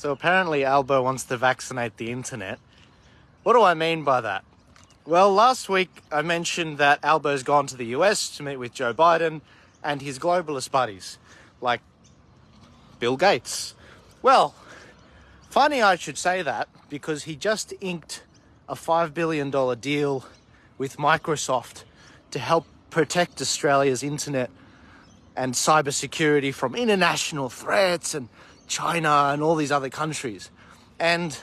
So apparently Albo wants to vaccinate the internet. What do I mean by that? Well, last week I mentioned that Albo's gone to the US to meet with Joe Biden and his globalist buddies, like Bill Gates. Well, funny I should say that because he just inked a $5 billion deal with Microsoft to help protect Australia's internet and cybersecurity from international threats and China and all these other countries. And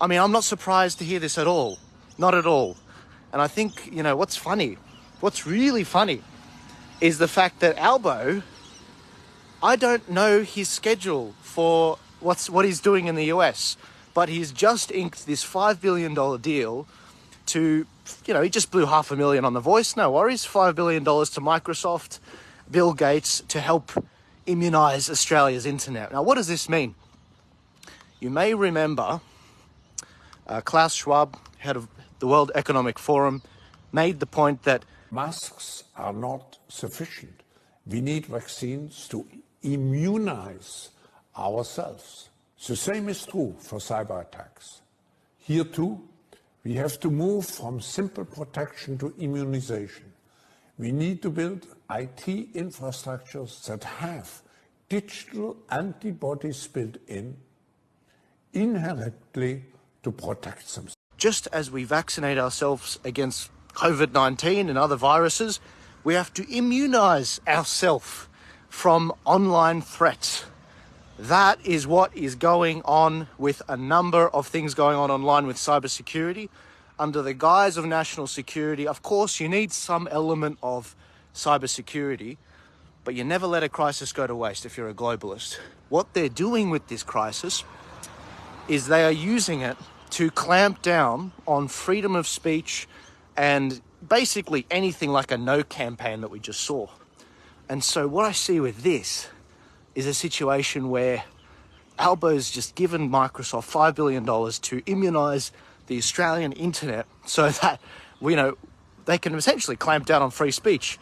I mean, I'm not surprised to hear this at all. Not at all. And I think, you know, what's really funny is the fact that Albo, I don't know his schedule for what he's doing in the US, but he's just inked this $5 billion deal to, you know, he just blew $500,000 on The Voice, no worries, $5 billion to Microsoft, Bill Gates, to help immunize Australia's internet. Now, what does this mean? You may remember Klaus Schwab, head of the World Economic Forum, made the point that masks are not sufficient. We need vaccines to immunize ourselves. The same is true for cyber attacks. Here too, we have to move from simple protection to immunization. We need to build IT infrastructures that have digital antibodies built in inherently to protect them. Just as we vaccinate ourselves against COVID-19 and other viruses, we have to immunize ourselves from online threats. That is what is going on with a number of things going on online with cybersecurity. Under the guise of national security, of course, you need some element of cybersecurity, but you never let a crisis go to waste if you're a globalist. What they're doing with this crisis is they are using it to clamp down on freedom of speech and basically anything like a no campaign that we just saw. And so what I see with this is a situation where Albo's just given Microsoft $5 billion to immunize the Australian internet so that, you know, they can essentially clamp down on free speech.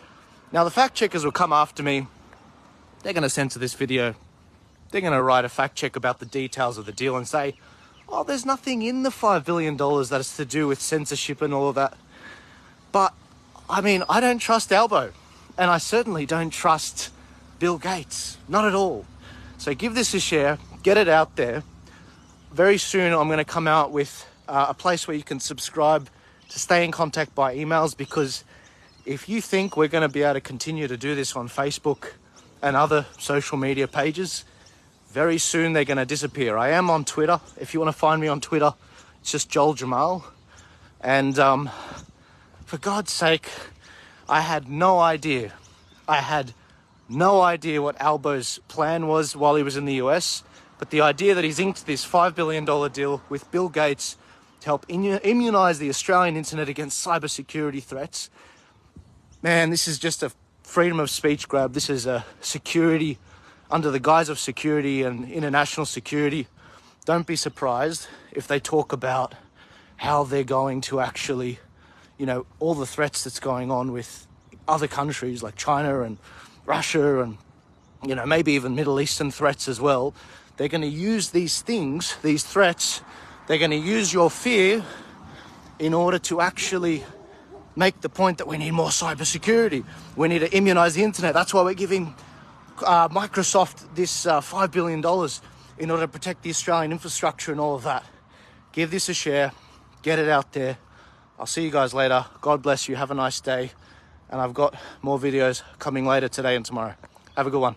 Now, the fact checkers will come after me. They're going to censor this video. They're going to write a fact check about the details of the deal and say, oh, there's nothing in the $5 billion that has to do with censorship and all of that. But, I mean, I don't trust Albo. And I certainly don't trust Bill Gates. Not at all. So give this a share. Get it out there. Very soon I'm going to come out with a place where you can subscribe to stay in contact by emails, because if you think we're going to be able to continue to do this on Facebook and other social media pages, very soon they're going to disappear. I am on Twitter. If you want to find me on Twitter, it's just Joel Jammal. And for God's sake, I had no idea. What Albo's plan was while he was in the US, but the idea that he's inked this $5 billion deal with Bill Gates to help immunize the Australian internet against cybersecurity threats. Man, this is just a freedom of speech grab. This is a security under the guise of security and international security. Don't be surprised if they talk about how they're going to actually, you know, all the threats that's going on with other countries like China and Russia and, you know, maybe even Middle Eastern threats as well. They're going to use these things, these threats, they're going to use your fear in order to actually make the point that we need more cybersecurity. We need to immunize the internet. That's why we're giving Microsoft this $5 billion in order to protect the Australian infrastructure and all of that. Give this a share. Get it out there. I'll see you guys later. God bless you. Have a nice day. And I've got more videos coming later today and tomorrow. Have a good one.